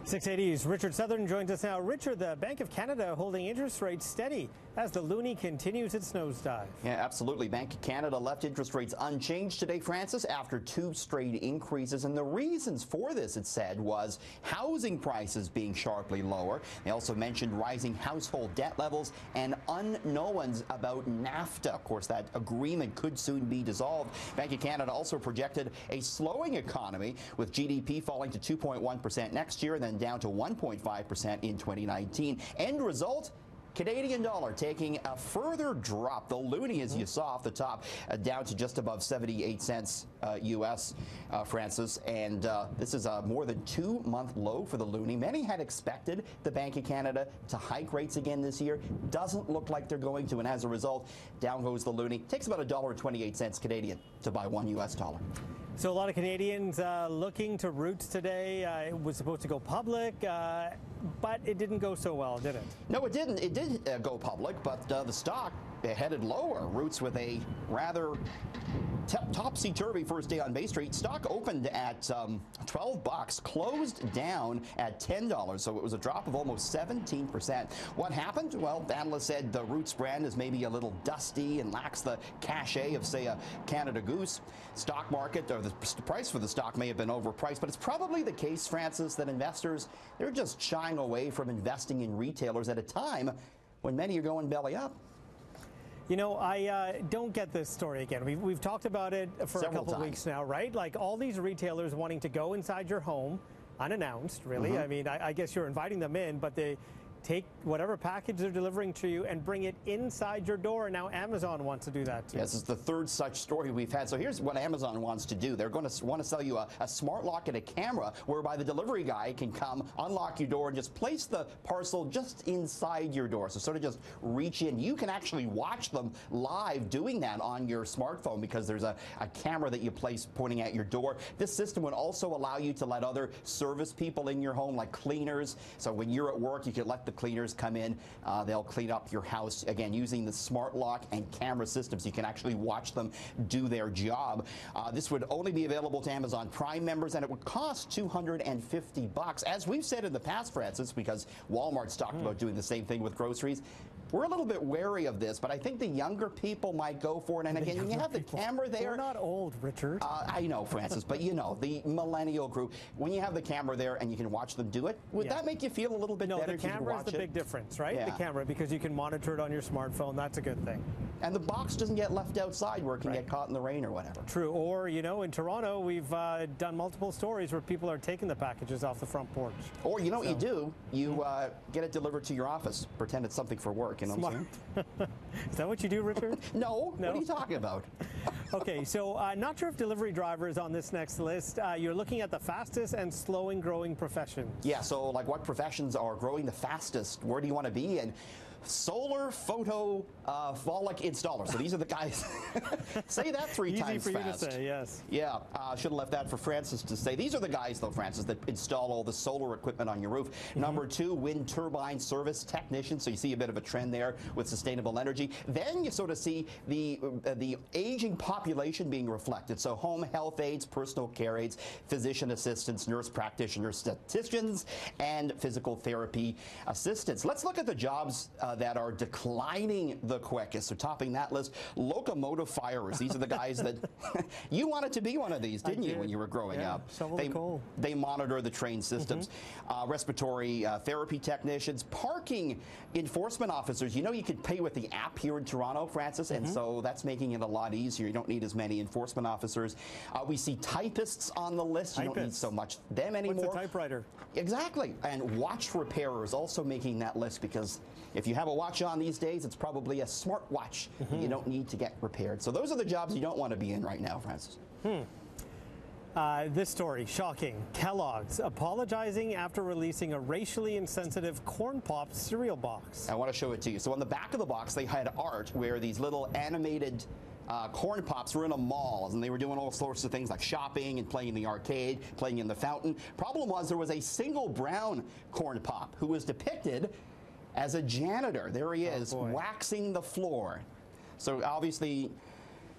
680's Richard Southern joins us now. Richard, the Bank of Canada holding interest rates steady as the loonie continues its nosedive. Yeah, absolutely. Bank of Canada left interest rates unchanged today, Francis, after 2 straight increases. And the reasons for this, it said, was housing prices being sharply lower. They also mentioned rising household debt levels and unknowns about NAFTA. Of course, that agreement could soon be dissolved. Bank of Canada also projected a slowing economy, with GDP falling to 2.1% next year and then down to 1.5% in 2019. End result, Canadian dollar taking a further drop. The loonie, as you saw off the top, down to just above 78 cents U.S., Francis. And this is a more than 2-month low for the loonie. Many had expected the Bank of Canada to hike rates again this year. Doesn't look like they're going to. And as a result, down goes the loonie. Takes about $1.28 Canadian to buy $1 U.S. So a lot of Canadians looking to Roots today. It was supposed to go public, but it didn't go so well, did it? No, it didn't. It did go public, but the stock headed lower. Roots with a rather topsy-turvy first day on Bay Street. Stock opened at $12, closed down at $10, so it was a drop of almost 17%. What happened? Well, analysts said the Roots brand is maybe a little dusty and lacks the cachet of, say, a Canada Goose. Stock market, or the price for the stock may have been overpriced, but it's probably the case, Francis, that investors, they're just shying away from investing in retailers at a time when many are going belly up. You know, I don't get this story again. We've talked about it for a couple of weeks now, right? Like all these retailers wanting to go inside your home unannounced, really. I mean, I guess you're inviting them in, but they take whatever package they're delivering to you and bring it inside your door. And now Amazon wants to do that too. Yes, this is the third such story we've had. So here's what Amazon wants to do. They're going to want to sell you a smart lock and a camera whereby the delivery guy can come, unlock your door, and just place the parcel just inside your door. So sort of just reach in. You can actually watch them live doing that on your smartphone because there's a camera that you place pointing at your door. This system would also allow you to let other service people in your home, like cleaners. So when you're at work, you can let the cleaners come in. They'll clean up your house, again, using the smart lock and camera systems. You can actually watch them do their job. This would only be available to Amazon Prime members, and it would cost $250. As we've said in the past, Francis, because Walmart's talked about doing the same thing with groceries, we're a little bit wary of this, but I think the younger people might go for it. And again, you have the camera there. We're not old, Richard. I know, Francis, but you know, the millennial group, when you have the camera there and you can watch them do it, would that make you feel a little bit better? No, the camera is the big difference, right? The camera, because you can monitor it on your smartphone. That's a good thing. And the box doesn't get left outside where it can get caught in the rain or whatever. True. Or, you know, in Toronto, we've done multiple stories where people are taking the packages off the front porch. Or, you know what you do? You get it delivered to your office. Pretend it's something for work, you know what I'm saying? Is that what you do, Richard? No. What are you talking about? Okay, so not sure if delivery driver is on this next list. You're looking at the fastest and slowing growing professions. Yeah, so like what professions are growing the fastest? Where do you want to be? And solar photovoltaic installer. So these are the guys. Say that 3 times fast. Easy for you to say, yes. Yeah, should have left that for Francis to say. These are the guys, though, Francis, that install all the solar equipment on your roof. Number 2, wind turbine service technician. So you see a bit of a trend there with sustainable energy. Then you sort of see the aging population being reflected. So home health aides, personal care aides, physician assistants, nurse practitioners, statisticians, and physical therapy assistants. Let's look at the jobs that are declining the quickest. So topping that list, locomotive firers. These are the guys that you wanted to be one of these, didn't you, when you were growing up? They monitor the train systems. Respiratory therapy technicians, parking enforcement officers. You know, you could pay with the app here in Toronto, Francis, and so that's making it a lot easier. You don't need as many enforcement officers. We see typists on the list. You don't need so much them anymore. What's a typewriter? Exactly. And watch repairers also making that list, because if you have a watch on these days, it's probably a smart watch. You don't need to get repaired. So those are the jobs you don't want to be in right now, Francis. This story, shocking. Kellogg's apologizing after releasing a racially insensitive Corn Pop cereal box. I want to show it to you. So on the back of the box, they had art where these little animated Corn Pops were in a mall, and they were doing all sorts of things like shopping and playing in the arcade, playing in the fountain. Problem was there was a single brown Corn Pop who was depicted as a janitor. There he is, waxing the floor. So obviously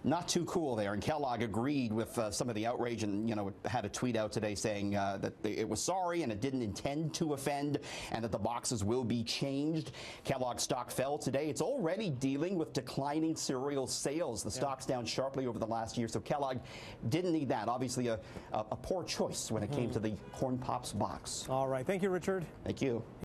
Not too cool there, and Kellogg agreed with some of the outrage, and had a tweet out today saying that it was sorry and it didn't intend to offend, and that the boxes will be changed. Kellogg stock fell today. It's already dealing with declining cereal sales. The stock's down sharply over the last year, so Kellogg didn't need that. Obviously, a poor choice when it came to the Corn Pops box. All right, thank you, Richard. Thank you.